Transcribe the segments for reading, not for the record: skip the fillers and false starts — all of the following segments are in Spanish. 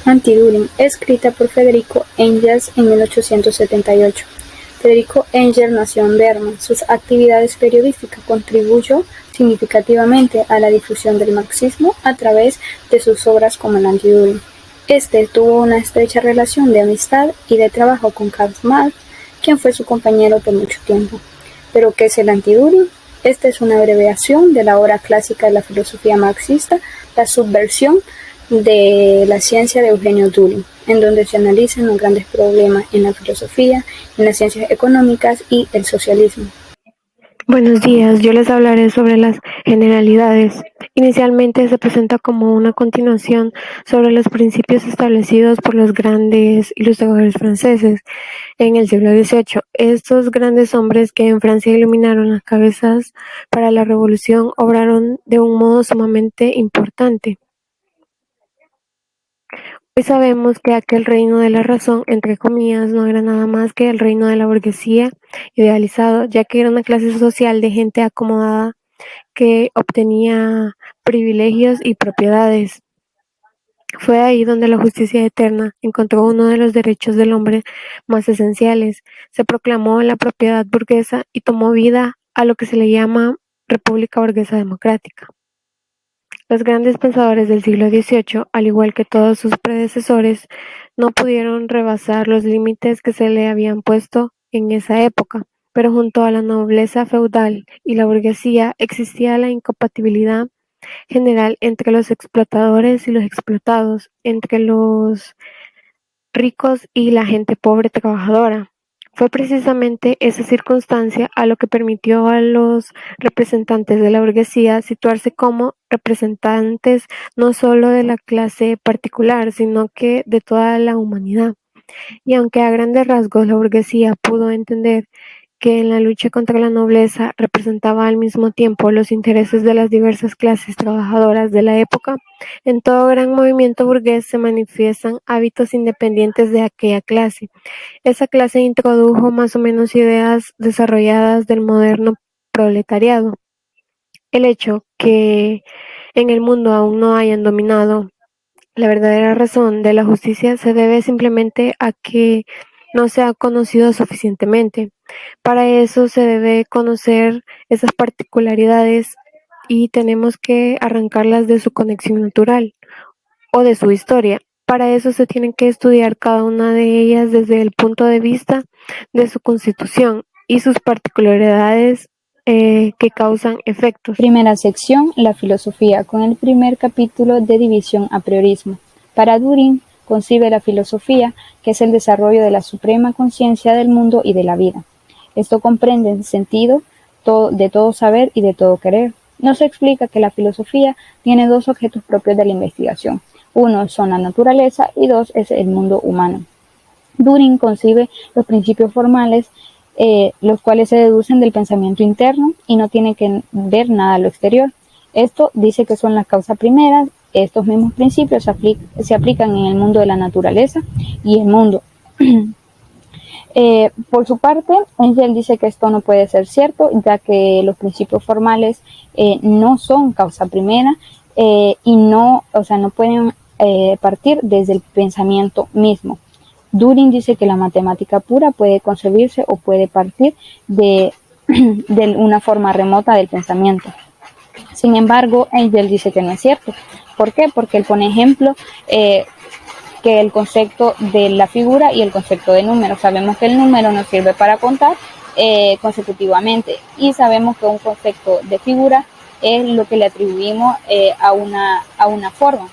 Anti-Düring, escrita por Federico Engels en 1878. Federico Engels nació en Berna. Sus actividades periodísticas contribuyó significativamente a la difusión del marxismo a través de sus obras como el Anti-Düring. Este tuvo una estrecha relación de amistad y de trabajo con Karl Marx, quien fue su compañero por mucho tiempo. ¿Pero qué es el Anti-Düring? Esta es una abreviación de la obra clásica de la filosofía marxista, La subversión de la ciencia de Eugenio Düring, en donde se analizan los grandes problemas en la filosofía, en las ciencias económicas y el socialismo. Buenos días, yo les hablaré sobre las generalidades. Inicialmente se presenta como una continuación sobre los principios establecidos por los grandes ilustradores franceses en el siglo XVIII. Estos grandes hombres que en Francia iluminaron las cabezas para la revolución obraron de un modo sumamente importante. Hoy sabemos que aquel reino de la razón, entre comillas, no era nada más que el reino de la burguesía idealizado, ya que era una clase social de gente acomodada que obtenía privilegios y propiedades. Fue ahí donde la justicia eterna encontró uno de los derechos del hombre más esenciales. Se proclamó la propiedad burguesa y tomó vida a lo que se le llama República Burguesa Democrática. Los grandes pensadores del siglo XVIII, al igual que todos sus predecesores, no pudieron rebasar los límites que se le habían puesto en esa época, pero junto a la nobleza feudal y la burguesía existía la incompatibilidad general entre los explotadores y los explotados, entre los ricos y la gente pobre trabajadora. Fue precisamente esa circunstancia a lo que permitió a los representantes de la burguesía situarse como representantes no solo de la clase particular, sino que de toda la humanidad. Y aunque a grandes rasgos la burguesía pudo entender que en la lucha contra la nobleza representaba al mismo tiempo los intereses de las diversas clases trabajadoras de la época, en todo gran movimiento burgués se manifiestan hábitos independientes de aquella clase. Esa clase introdujo más o menos ideas desarrolladas del moderno proletariado. El hecho que en el mundo aún no hayan dominado la verdadera razón de la justicia se debe simplemente a que no se ha conocido suficientemente. Para eso se debe conocer esas particularidades y tenemos que arrancarlas de su conexión natural o de su historia. Para eso se tienen que estudiar cada una de ellas desde el punto de vista de su constitución y sus particularidades que causan efectos. Primera sección, la filosofía, con el primer capítulo de división a priorismo. Para Düring, concibe la filosofía, que es el desarrollo de la suprema conciencia del mundo y de la vida. Esto comprende el sentido de todo saber y de todo querer. Nos explica que la filosofía tiene dos objetos propios de la investigación. Uno son la naturaleza y dos es el mundo humano. Düring concibe los principios formales, los cuales se deducen del pensamiento interno y no tienen que ver nada a lo exterior. Esto dice que son las causas primeras. Estos mismos principios se aplican en el mundo de la naturaleza y el mundo. Por su parte, Engels dice que esto no puede ser cierto, ya que los principios formales no son causa primera y no pueden partir desde el pensamiento mismo. Düring dice que la matemática pura puede concebirse o puede partir de una forma remota del pensamiento. Sin embargo, Engels dice que no es cierto. ¿Por qué? Porque él pone ejemplo que el concepto de la figura y el concepto de número. Sabemos que el número nos sirve para contar consecutivamente y sabemos que un concepto de figura es lo que le atribuimos a una forma.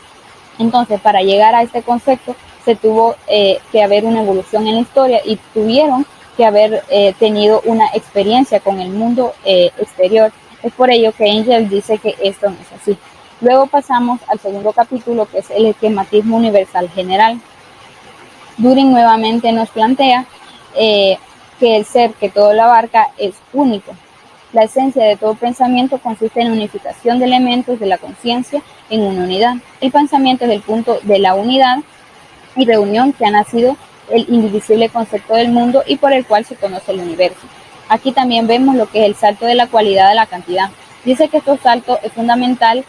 Entonces, para llegar a este concepto se tuvo que haber una evolución en la historia y tuvieron que haber tenido una experiencia con el mundo exterior. Es por ello que Engels dice que esto no es así. Luego pasamos al segundo capítulo, que es el esquematismo universal general. Düring nuevamente nos plantea que el ser que todo lo abarca es único. La esencia de todo pensamiento consiste en la unificación de elementos de la conciencia en una unidad. El pensamiento es el punto de la unidad y reunión que ha nacido el indivisible concepto del mundo y por el cual se conoce el universo. Aquí también vemos lo que es el salto de la cualidad a la cantidad. Dice que estos saltos es fundamental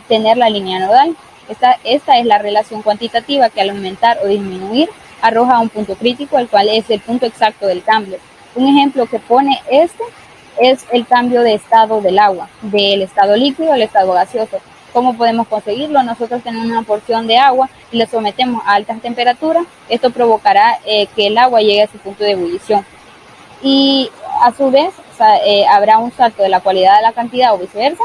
tener la línea nodal. Esta es la relación cuantitativa que al aumentar o disminuir arroja un punto crítico, el cual es el punto exacto del cambio. Un ejemplo que pone este es el cambio de estado del agua, del estado líquido al estado gaseoso. ¿Cómo podemos conseguirlo? Nosotros tenemos una porción de agua y la sometemos a altas temperaturas. Esto provocará que el agua llegue a su punto de ebullición. Y a su vez habrá un salto de la cualidad a la cantidad o viceversa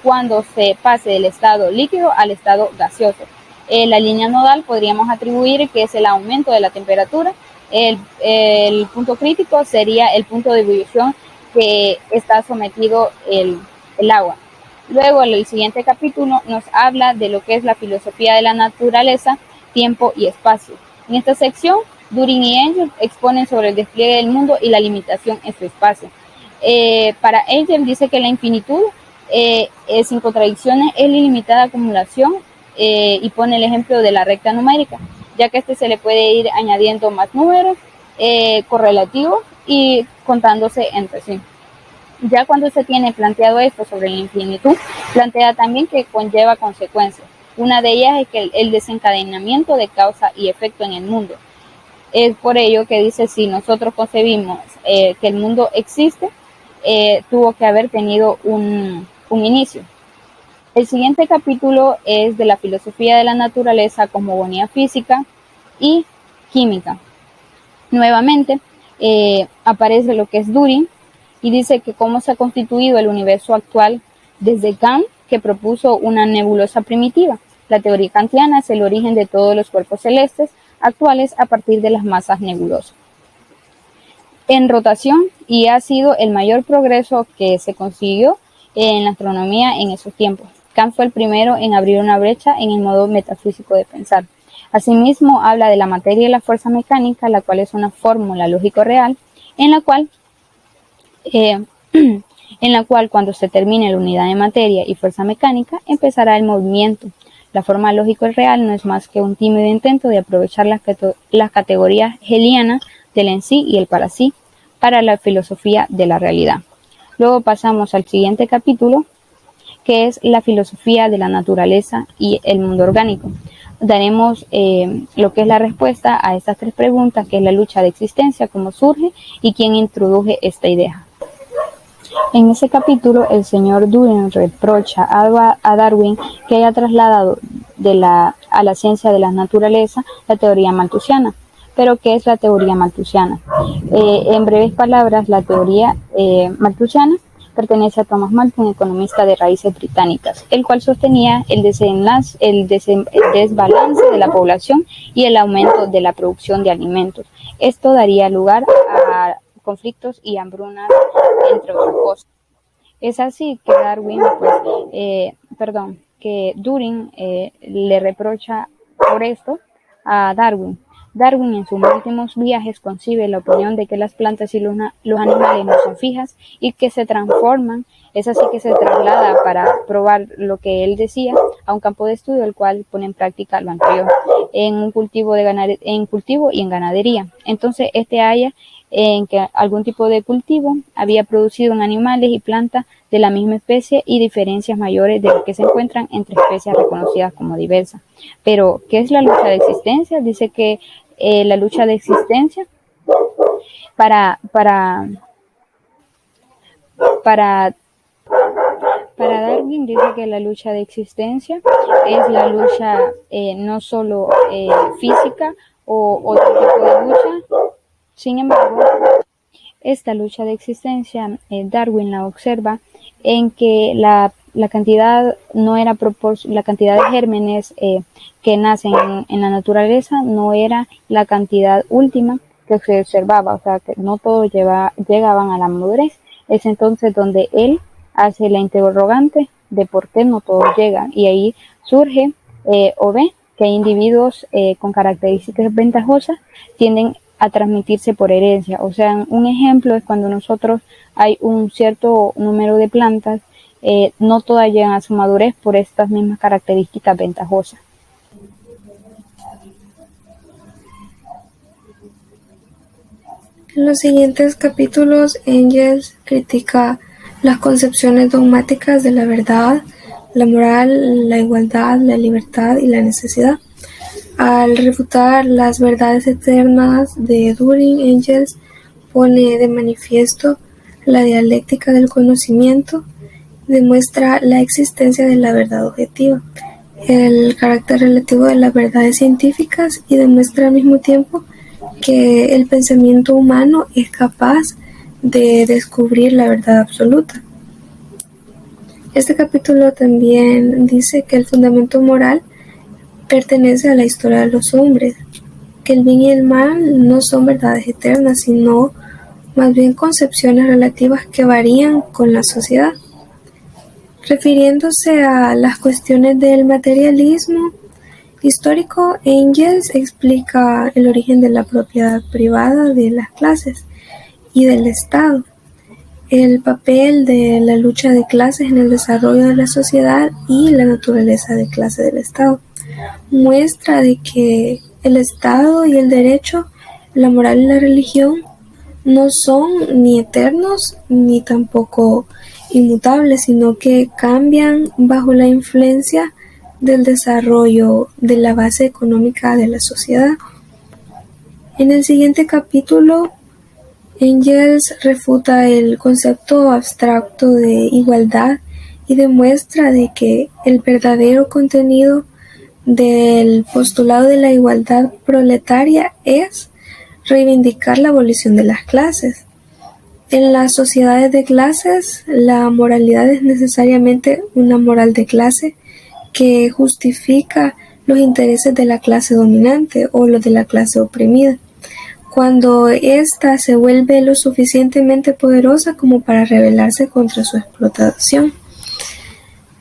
cuando se pase del estado líquido al estado gaseoso. La línea nodal podríamos atribuir que es el aumento de la temperatura. El punto crítico sería el punto de ebullición que está sometido el agua. Luego, el siguiente capítulo nos habla de lo que es la filosofía de la naturaleza, tiempo y espacio. En esta sección, Turing y Engel exponen sobre el despliegue del mundo y la limitación en su espacio. Para Engel dice que la infinitud sin contradicciones es la ilimitada acumulación y pone el ejemplo de la recta numérica, ya que a este se le puede ir añadiendo más números correlativos y contándose entre sí. Ya cuando se tiene planteado esto sobre la infinitud, plantea también que conlleva consecuencias. Una de ellas es que el desencadenamiento de causa y efecto en el mundo. Es por ello que dice, si nosotros concebimos que el mundo existe, tuvo que haber tenido un inicio. El siguiente capítulo es de la filosofía de la naturaleza, cosmogonía física y química. Nuevamente aparece lo que es Turing y dice que cómo se ha constituido el universo actual desde Kant, que propuso una nebulosa primitiva. La teoría kantiana es el origen de todos los cuerpos celestes actuales a partir de las masas nebulosas en rotación, y ha sido el mayor progreso que se consiguió en la astronomía en esos tiempos. Kant fue el primero en abrir una brecha en el modo metafísico de pensar. Asimismo, habla de la materia y la fuerza mecánica, la cual es una fórmula lógico-real, en la cual cuando se termine la unidad de materia y fuerza mecánica, empezará el movimiento. La forma lógico-real no es más que un tímido intento de aprovechar las categorías hegelianas del en sí y el para sí para la filosofía de la realidad. Luego pasamos al siguiente capítulo, que es la filosofía de la naturaleza y el mundo orgánico. Daremos lo que es la respuesta a estas tres preguntas, que es la lucha de existencia, cómo surge y quién introduje esta idea. En ese capítulo, el señor Turing reprocha a Darwin que haya trasladado a la ciencia de la naturaleza la teoría malthusiana. ¿Pero qué es la teoría malthusiana? En breves palabras, la teoría malthusiana pertenece a Thomas Malthus, economista de raíces británicas, el cual sostenía el desbalance de la población y el aumento de la producción de alimentos. Esto daría lugar a conflictos y hambrunas, entre otras cosas. Es así que Turing le reprocha por esto a Darwin. Darwin en sus últimos viajes concibe la opinión de que las plantas y los animales no son fijas y que se transforman. Es así que se traslada para probar lo que él decía a un campo de estudio, el cual pone en práctica lo anterior en un cultivo y en ganadería. Entonces halla en que algún tipo de cultivo había producido en animales y plantas de la misma especie y diferencias mayores de las que se encuentran entre especies reconocidas como diversas. Pero, ¿qué es la lucha de existencia? Dice que la lucha de existencia para Darwin dice que la lucha de existencia es la lucha no solo física o otro tipo de lucha. Sin embargo, esta lucha de existencia Darwin la observa en que la cantidad no era la cantidad de gérmenes que nacen en la naturaleza no era la cantidad última que se observaba, o sea que no todos llegaban a la madurez. Es entonces donde él hace la interrogante de por qué no todos llegan, y ahí surge o ve que hay individuos con características ventajosas tienden a transmitirse por herencia. O sea, un ejemplo es cuando nosotros hay un cierto número de plantas, no todas llegan a su madurez por estas mismas características ventajosas. En los siguientes capítulos, Engels critica las concepciones dogmáticas de la verdad, la moral, la igualdad, la libertad y la necesidad. Al refutar las verdades eternas de Turing, Engels pone de manifiesto la dialéctica del conocimiento, demuestra la existencia de la verdad objetiva, el carácter relativo de las verdades científicas y demuestra al mismo tiempo que el pensamiento humano es capaz de descubrir la verdad absoluta. Este capítulo también dice que el fundamento moral pertenece a la historia de los hombres, que el bien y el mal no son verdades eternas, sino más bien concepciones relativas que varían con la sociedad. Refiriéndose a las cuestiones del materialismo histórico, Engels explica el origen de la propiedad privada de las clases y del Estado, el papel de la lucha de clases en el desarrollo de la sociedad y la naturaleza de clase del Estado. Muestra de que el Estado y el derecho, la moral y la religión no son ni eternos ni tampoco inmutables, sino que cambian bajo la influencia del desarrollo de la base económica de la sociedad. En el siguiente capítulo, Engels refuta el concepto abstracto de igualdad y demuestra de que el verdadero contenido del postulado de la igualdad proletaria es reivindicar la abolición de las clases. En las sociedades de clases, la moralidad es necesariamente una moral de clase que justifica los intereses de la clase dominante o los de la clase oprimida, cuando ésta se vuelve lo suficientemente poderosa como para rebelarse contra su explotación.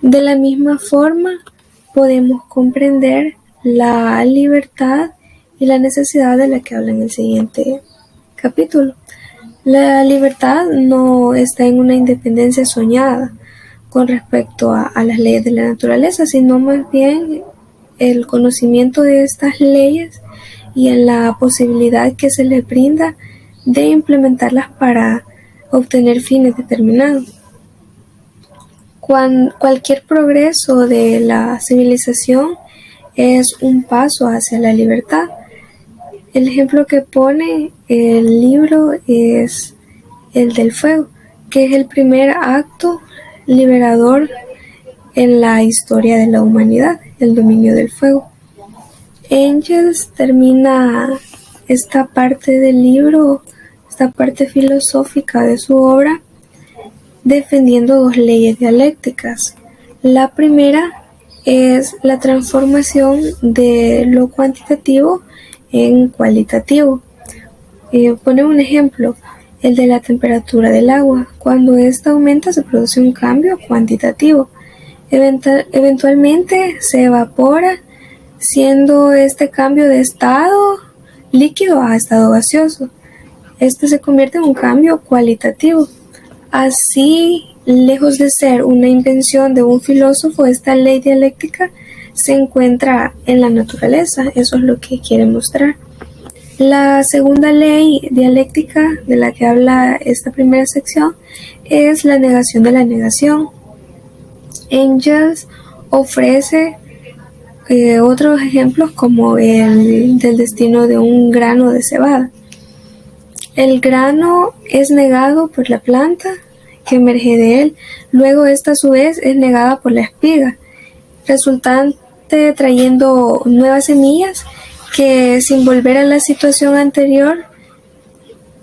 De la misma forma, podemos comprender la libertad y la necesidad de la que habla en el siguiente capítulo. La libertad no está en una independencia soñada con respecto a las leyes de la naturaleza, sino más bien el conocimiento de estas leyes y en la posibilidad que se les brinda de implementarlas para obtener fines determinados. Cualquier progreso de la civilización es un paso hacia la libertad. El ejemplo que pone el libro es el del fuego, que es el primer acto liberador en la historia de la humanidad, el dominio del fuego. Engels termina esta parte del libro, esta parte filosófica de su obra, defendiendo dos leyes dialécticas. La primera es la transformación de lo cuantitativo en cualitativo. Pone un ejemplo, el de la temperatura del agua. Cuando ésta aumenta se produce un cambio cuantitativo. Eventualmente se evapora, siendo este cambio de estado líquido a estado gaseoso. Este se convierte en un cambio cualitativo. Así, lejos de ser una invención de un filósofo, esta ley dialéctica se encuentra en la naturaleza. Eso es lo que quiere mostrar. La segunda ley dialéctica de la que habla esta primera sección es la negación de la negación. Engels ofrece otros ejemplos como el del destino de un grano de cebada. El grano es negado por la planta que emerge de él, luego esta a su vez es negada por la espiga, resultante trayendo nuevas semillas que sin volver a la situación anterior,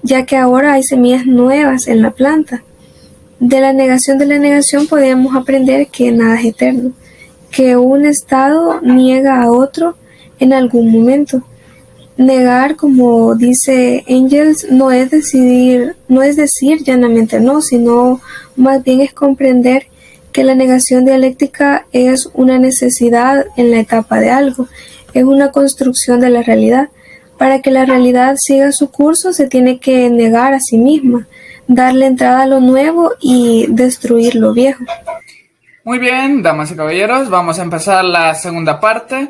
ya que ahora hay semillas nuevas en la planta. De la negación podemos aprender que nada es eterno, que un estado niega a otro en algún momento. Negar, como dice Engels, no es decir llanamente no, sino más bien es comprender que la negación dialéctica es una necesidad en la etapa de algo, es una construcción de la realidad. Para que la realidad siga su curso se tiene que negar a sí misma, darle entrada a lo nuevo y destruir lo viejo. Muy bien, damas y caballeros, vamos a empezar la segunda parte.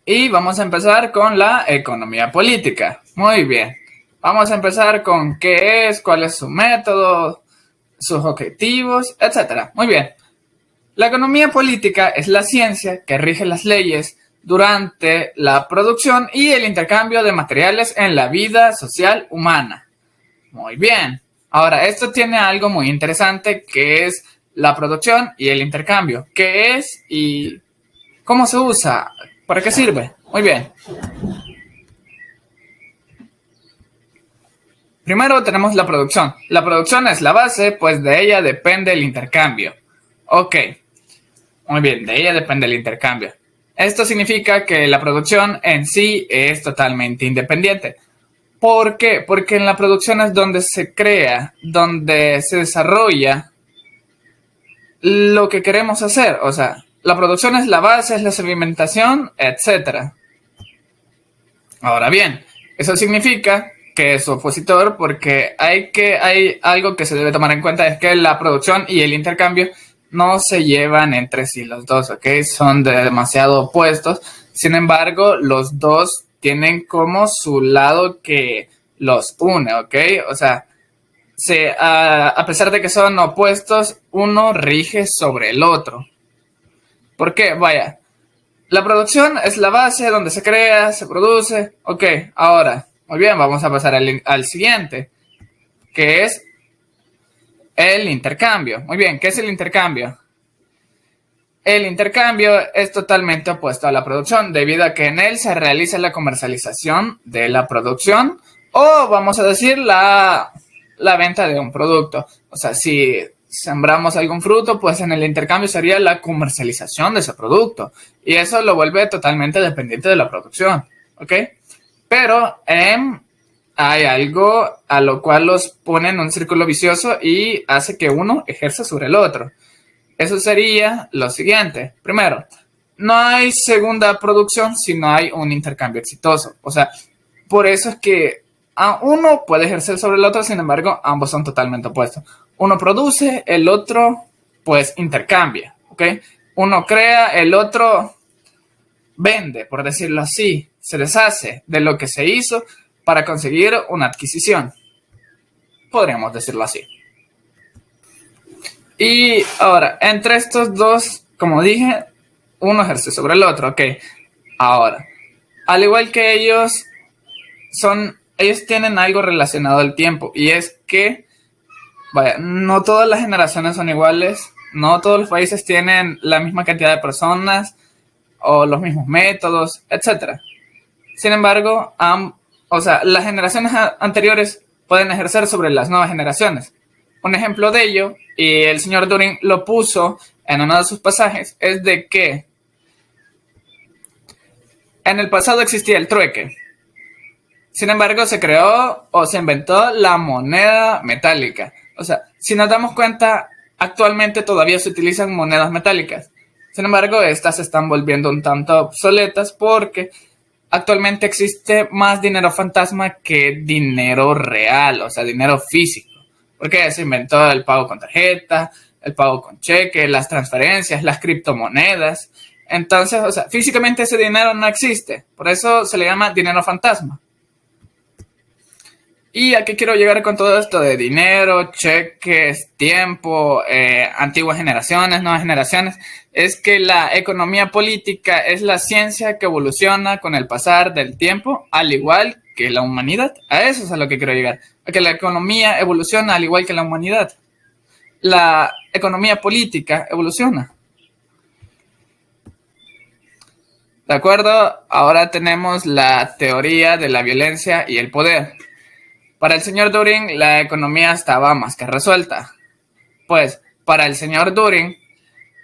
Y vamos a empezar con la economía política. Muy bien. Vamos a empezar con qué es, cuál es su método, sus objetivos, etc. Muy bien. La economía política es la ciencia que rige las leyes durante la producción y el intercambio de materiales en la vida social humana. Muy bien. Ahora, esto tiene algo muy interesante que es la producción y el intercambio. ¿Qué es y cómo se usa? ¿Para qué sirve? Muy bien. Primero tenemos la producción. La producción es la base, pues de ella depende el intercambio. Ok. Muy bien, de ella depende el intercambio. Esto significa que la producción en sí es totalmente independiente. ¿Por qué? Porque en la producción es donde se crea, donde se desarrolla lo que queremos hacer. O sea, la producción es la base, es la alimentación, etc. Ahora bien, eso significa que es opositor porque hay algo que se debe tomar en cuenta, es que la producción y el intercambio no se llevan entre sí los dos, ¿ok? Son demasiado opuestos. Sin embargo, los dos tienen como su lado que los une, ¿ok? O sea, a pesar de que son opuestos, uno rige sobre el otro. ¿Por qué? Vaya, la producción es la base donde se crea, se produce. Ok, ahora, muy bien, vamos a pasar al siguiente, que es el intercambio. Muy bien, ¿qué es el intercambio? El intercambio es totalmente opuesto a la producción, debido a que en él se realiza la comercialización de la producción o, vamos a decir, la venta de un producto. O sea, si sembramos algún fruto, pues en el intercambio sería la comercialización de ese producto. Y eso lo vuelve totalmente dependiente de la producción, ¿ok? Pero hay algo a lo cual los pone en un círculo vicioso y hace que uno ejerza sobre el otro. Eso sería lo siguiente. Primero, no hay segunda producción si no hay un intercambio exitoso. O sea, por eso es que uno puede ejercer sobre el otro, sin embargo, ambos son totalmente opuestos. Uno produce, el otro, pues, intercambia, ¿ok? Uno crea, el otro vende, por decirlo así. Se deshace de lo que se hizo para conseguir una adquisición. Podríamos decirlo así. Y ahora, entre estos dos, como dije, uno ejerce sobre el otro, ¿ok? Ahora, al igual que ellos tienen algo relacionado al tiempo, y es que, vaya, no todas las generaciones son iguales, no todos los países tienen la misma cantidad de personas, o los mismos métodos, etc. Sin embargo, las generaciones anteriores pueden ejercer sobre las nuevas generaciones. Un ejemplo de ello, y el señor Turing lo puso en uno de sus pasajes, es de que en el pasado existía el trueque. Sin embargo, se creó o se inventó la moneda metálica. O sea, si nos damos cuenta, actualmente todavía se utilizan monedas metálicas. Sin embargo, estas se están volviendo un tanto obsoletas porque actualmente existe más dinero fantasma que dinero real, o sea, dinero físico. Porque se inventó el pago con tarjeta, el pago con cheque, las transferencias, las criptomonedas. Entonces, o sea, físicamente ese dinero no existe. Por eso se le llama dinero fantasma. ¿Y a qué quiero llegar con todo esto de dinero, cheques, tiempo, antiguas generaciones, nuevas generaciones? Es que la economía política es la ciencia que evoluciona con el pasar del tiempo, al igual que la humanidad. A eso es a lo que quiero llegar. A que la economía evoluciona al igual que la humanidad. La economía política evoluciona. ¿De acuerdo? Ahora tenemos la teoría de la violencia y el poder. Para el señor Turing, la economía estaba más que resuelta. Pues, para el señor Turing,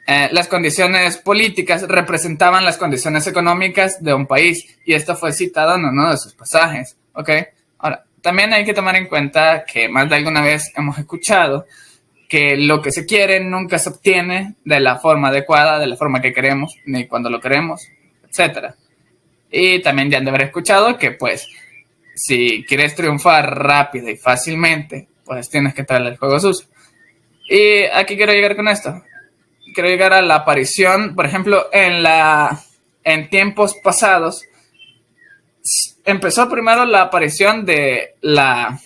las condiciones políticas representaban las condiciones económicas de un país. Y esto fue citado en uno de sus pasajes. ¿Ok? Ahora, también hay que tomar en cuenta que más de alguna vez hemos escuchado que lo que se quiere nunca se obtiene de la forma adecuada, de la forma que queremos, ni cuando lo queremos, etc. Y también ya han de haber escuchado que, pues, si quieres triunfar rápido y fácilmente, pues tienes que traer el juego sucio. ¿Y aquí quiero llegar con esto? Quiero llegar a la aparición, por ejemplo, en tiempos pasados, empezó primero la aparición de la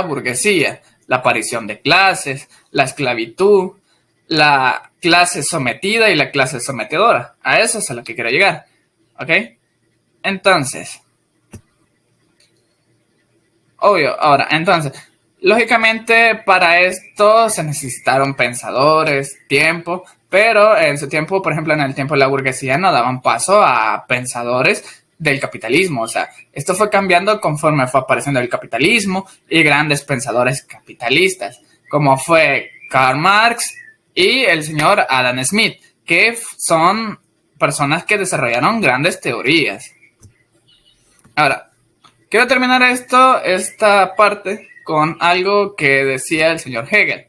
burguesía, la aparición de clases, la esclavitud, la clase sometida y la clase sometedora. A eso es a lo que quiero llegar. ¿Ok? Entonces, lógicamente para esto se necesitaron pensadores, tiempo, pero en su tiempo, por ejemplo, en el tiempo de la burguesía no daban paso a pensadores del capitalismo. O sea, esto fue cambiando conforme fue apareciendo el capitalismo y grandes pensadores capitalistas, como fue Karl Marx y el señor Adam Smith, que son personas que desarrollaron grandes teorías. Ahora, quiero terminar esta parte con algo que decía el señor Hegel.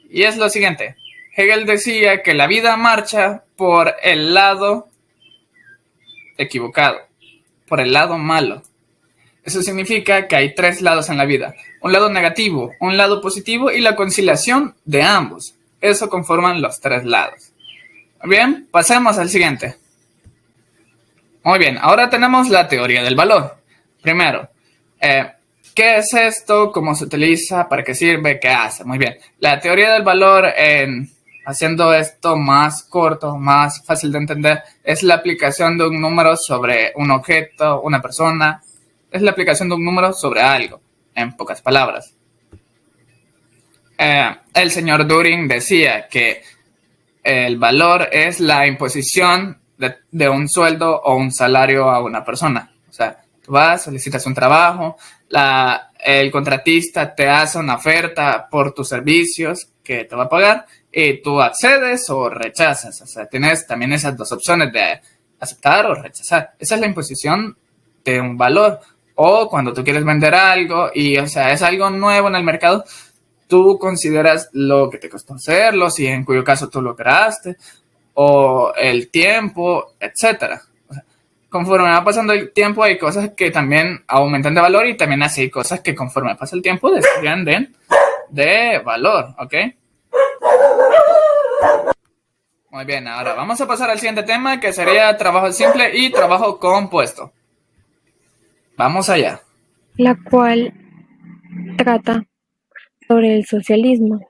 Y es lo siguiente. Hegel decía que la vida marcha por el lado equivocado, por el lado malo. Eso significa que hay 3 lados en la vida. Un lado negativo, un lado positivo y la conciliación de ambos. Eso conforman los 3 lados. Bien, pasemos al siguiente. Muy bien, ahora tenemos la teoría del valor. Primero, ¿qué es esto? ¿Cómo se utiliza? ¿Para qué sirve? ¿Qué hace? Muy bien. La teoría del valor, haciendo esto más corto, más fácil de entender, es la aplicación de un número sobre un objeto, una persona. Es la aplicación de un número sobre algo, en pocas palabras. El señor Turing decía que el valor es la imposición de un sueldo o un salario a una persona. O sea, tú vas, solicitas un trabajo, el contratista te hace una oferta por tus servicios que te va a pagar y tú accedes o rechazas. O sea, tienes también esas 2 opciones de aceptar o rechazar. Esa es la imposición de un valor. O cuando tú quieres vender algo y, o sea, es algo nuevo en el mercado, tú consideras lo que te costó hacerlo, si en cuyo caso tú lo creaste, o el tiempo, etcétera. O sea, conforme va pasando el tiempo hay cosas que también aumentan de valor y también así hay cosas que conforme pasa el tiempo descienden de valor, ¿ok? Muy bien, ahora vamos a pasar al siguiente tema, que sería trabajo simple y trabajo compuesto. Vamos allá. La cual trata sobre el socialismo.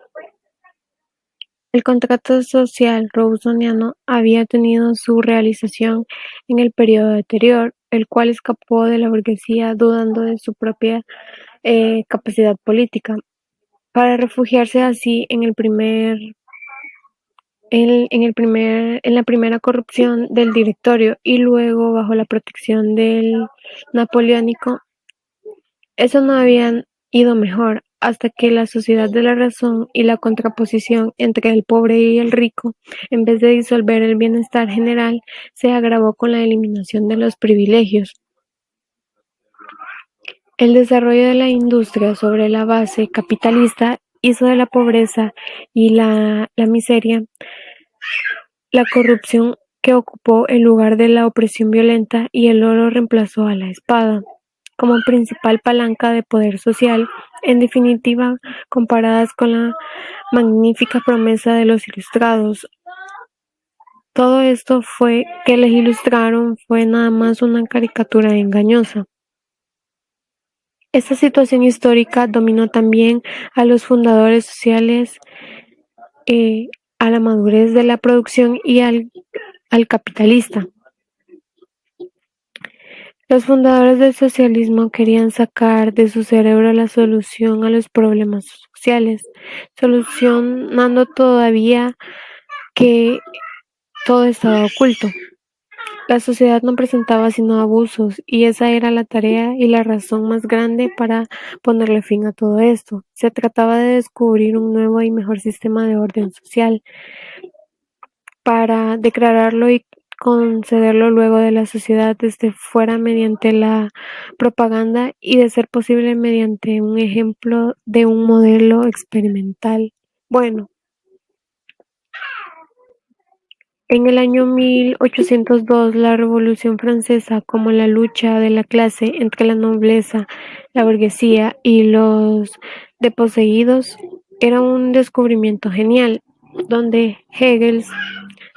El contrato social rawlsiano había tenido su realización en el periodo anterior, el cual escapó de la burguesía dudando de su propia capacidad política, para refugiarse así en la primera corrupción del directorio y luego bajo la protección del napoleónico. Eso no había ido mejor, hasta que la sociedad de la razón y la contraposición entre el pobre y el rico, en vez de disolver el bienestar general, se agravó con la eliminación de los privilegios. El desarrollo de la industria sobre la base capitalista hizo de la pobreza y la miseria la corrupción que ocupó el lugar de la opresión violenta, y el oro reemplazó a la espada como principal palanca de poder social, en definitiva, comparadas con la magnífica promesa de los ilustrados. Todo esto que les ilustraron fue nada más una caricatura engañosa. Esta situación histórica dominó también a los fundadores sociales, a la madurez de la producción y al capitalista. Los fundadores del socialismo querían sacar de su cerebro la solución a los problemas sociales, solucionando todavía que todo estaba oculto. La sociedad no presentaba sino abusos, y esa era la tarea y la razón más grande para ponerle fin a todo esto. Se trataba de descubrir un nuevo y mejor sistema de orden social, para declararlo y concederlo luego de la sociedad desde fuera mediante la propaganda y, de ser posible, mediante un ejemplo de un modelo experimental. Bueno, en el año 1802, la Revolución Francesa, como la lucha de la clase entre la nobleza, la burguesía y los desposeídos, era un descubrimiento genial, donde Hegel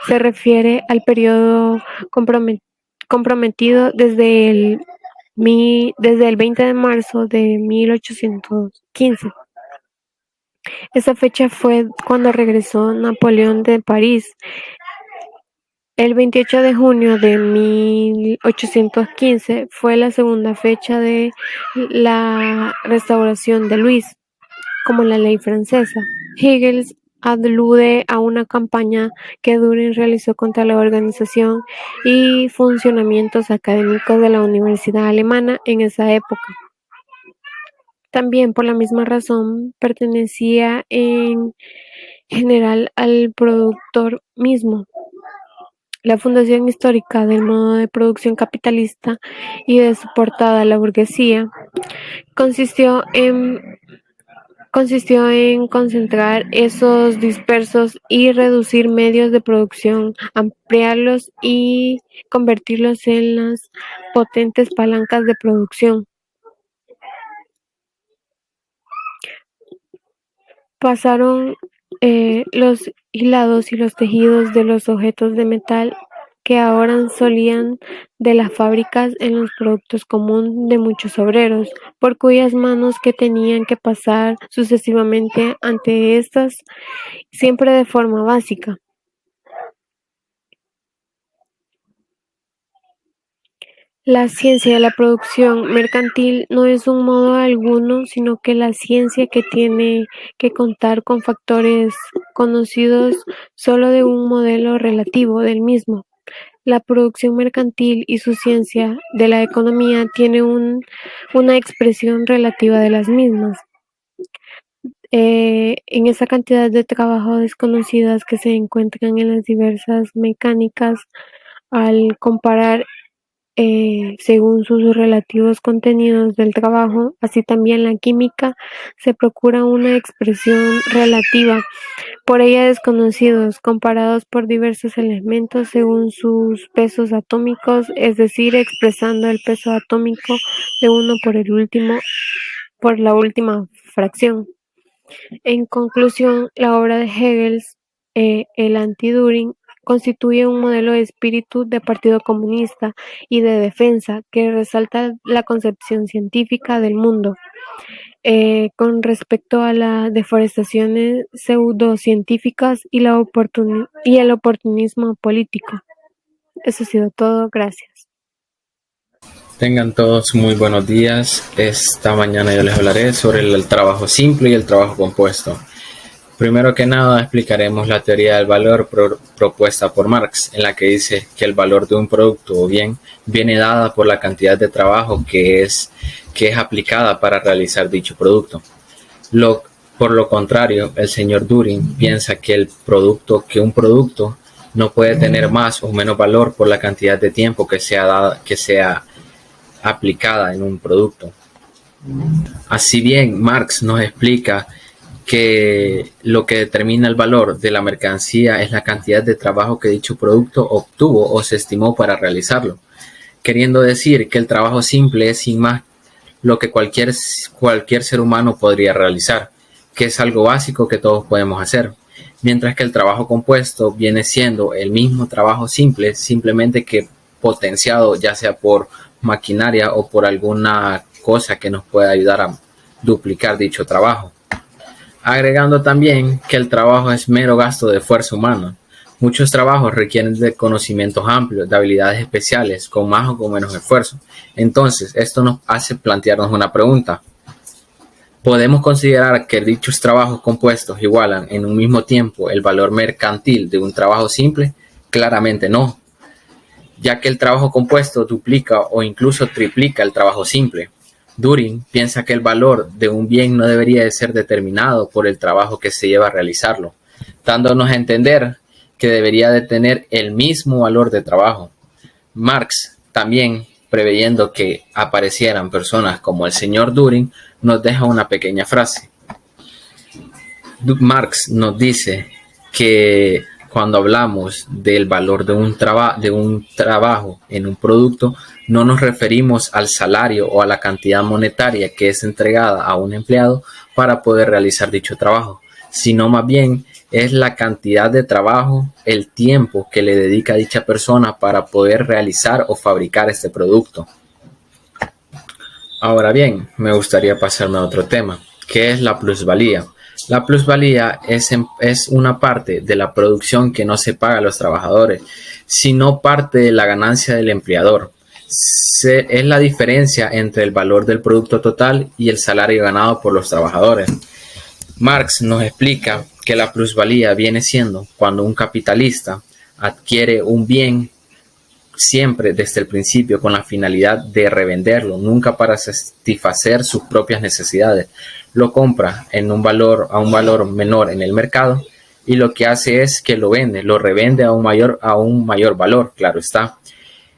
se refiere al periodo comprometido desde el 20 de marzo de 1815. Esa fecha fue cuando regresó Napoleón de París. El 28 de junio de 1815 fue la segunda fecha de la restauración de Luis, como la ley francesa. Hegel alude a una campaña que Dürer realizó contra la organización y funcionamientos académicos de la Universidad Alemana en esa época. También por la misma razón pertenecía en general al productor mismo. La fundación histórica del modo de producción capitalista y de su portada a la burguesía consistió en concentrar esos dispersos y reducir medios de producción, ampliarlos y convertirlos en las potentes palancas de producción. Pasaron los hilados y los tejidos de los objetos de metal que ahora solían de las fábricas en los productos comunes de muchos obreros, por cuyas manos que tenían que pasar sucesivamente ante estas, siempre de forma básica. La ciencia de la producción mercantil no es un modo alguno, sino que la ciencia que tiene que contar con factores conocidos solo de un modelo relativo del mismo. La producción mercantil y su ciencia de la economía tiene una expresión relativa de las mismas. En esa cantidad de trabajo desconocidas que se encuentran en las diversas mecánicas, al comparar según sus relativos contenidos del trabajo, así también la química, se procura una expresión relativa, por ella desconocidos, comparados por diversos elementos según sus pesos atómicos, es decir, expresando el peso atómico de uno por la última fracción. En conclusión, la obra de Hegel, el anti-Düring, constituye un modelo de espíritu de Partido Comunista y de defensa que resalta la concepción científica del mundo con respecto a las deforestaciones pseudocientíficas y el oportunismo político. Eso ha sido todo. Gracias. Tengan todos muy buenos días. Esta mañana yo les hablaré sobre el trabajo simple y el trabajo compuesto. Primero que nada explicaremos la teoría del valor propuesta por Marx, en la que dice que el valor de un producto o bien viene dada por la cantidad de trabajo que es aplicada para realizar dicho producto. Por lo contrario, el señor Düring piensa que un producto no puede tener más o menos valor por la cantidad de tiempo que sea aplicada en un producto. Así bien, Marx nos explica que lo que determina el valor de la mercancía es la cantidad de trabajo que dicho producto obtuvo o se estimó para realizarlo, queriendo decir que el trabajo simple es sin más lo que cualquier ser humano podría realizar, que es algo básico que todos podemos hacer, mientras que el trabajo compuesto viene siendo el mismo trabajo simple, simplemente que potenciado ya sea por maquinaria o por alguna cosa que nos pueda ayudar a duplicar dicho trabajo. Agregando también que el trabajo es mero gasto de fuerza humana. Muchos trabajos requieren de conocimientos amplios, de habilidades especiales, con más o con menos esfuerzo. Entonces, esto nos hace plantearnos una pregunta. ¿Podemos considerar que dichos trabajos compuestos igualan en un mismo tiempo el valor mercantil de un trabajo simple? Claramente no, ya que el trabajo compuesto duplica o incluso triplica el trabajo simple. Düring piensa que el valor de un bien no debería de ser determinado por el trabajo que se lleva a realizarlo, dándonos a entender que debería de tener el mismo valor de trabajo. Marx también, preveyendo que aparecieran personas como el señor Düring, nos deja una pequeña frase. Marx nos dice que cuando hablamos del valor de un trabajo en un producto, no nos referimos al salario o a la cantidad monetaria que es entregada a un empleado para poder realizar dicho trabajo, sino más bien es la cantidad de trabajo, el tiempo que le dedica a dicha persona para poder realizar o fabricar este producto. Ahora bien, me gustaría pasarme a otro tema, que es la plusvalía. La plusvalía es una parte de la producción que no se paga a los trabajadores, sino parte de la ganancia del empleador. Es la diferencia entre el valor del producto total y el salario ganado por los trabajadores. Marx nos explica que la plusvalía viene siendo cuando un capitalista adquiere un bien siempre desde el principio con la finalidad de revenderlo, nunca para satisfacer sus propias necesidades. Lo compra a un valor menor en el mercado y lo que hace es que lo revende a un mayor valor, claro está.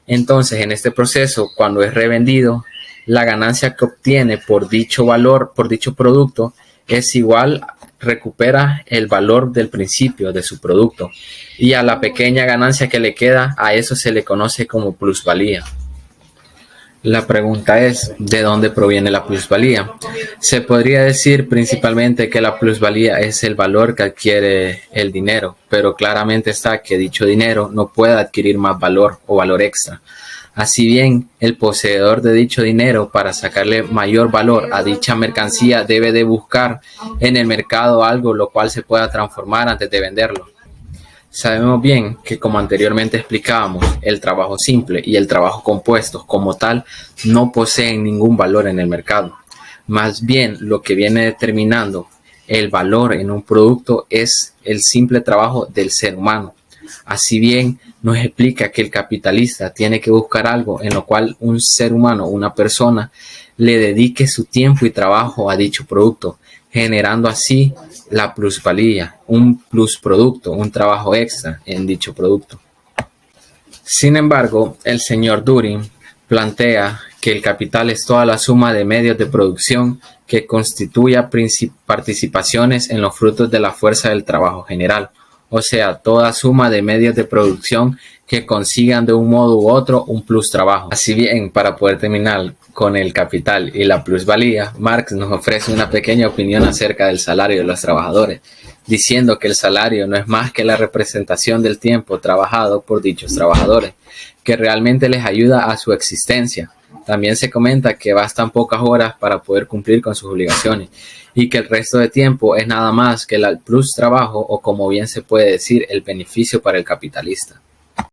Entonces, en este proceso, cuando es revendido, la ganancia que obtiene por dicho valor, por dicho producto, es igual, recupera el valor del principio de su producto, y a la pequeña ganancia que le queda, a eso se le conoce como plusvalía. La pregunta es, ¿de dónde proviene la plusvalía? Se podría decir principalmente que la plusvalía es el valor que adquiere el dinero, pero claramente está que dicho dinero no puede adquirir más valor o valor extra. Así bien, el poseedor de dicho dinero, para sacarle mayor valor a dicha mercancía, debe de buscar en el mercado algo lo cual se pueda transformar antes de venderlo. Sabemos bien que, como anteriormente explicábamos, el trabajo simple y el trabajo compuesto como tal no poseen ningún valor en el mercado. Más bien, lo que viene determinando el valor en un producto es el simple trabajo del ser humano. Así bien, nos explica que el capitalista tiene que buscar algo en lo cual un ser humano, una persona, le dedique su tiempo y trabajo a dicho producto, generando así la plusvalía, un plusproducto, un trabajo extra en dicho producto. Sin embargo, el señor Düring plantea que el capital es toda la suma de medios de producción que constituya participaciones en los frutos de la fuerza del trabajo general, o sea, toda suma de medios de producción que consigan de un modo u otro un plus trabajo. Así bien, para poder terminar con el capital y la plusvalía, Marx nos ofrece una pequeña opinión acerca del salario de los trabajadores, diciendo que el salario no es más que la representación del tiempo trabajado por dichos trabajadores, que realmente les ayuda a su existencia. También se comenta que bastan pocas horas para poder cumplir con sus obligaciones y que el resto de tiempo es nada más que el plus trabajo, o como bien se puede decir, el beneficio para el capitalista.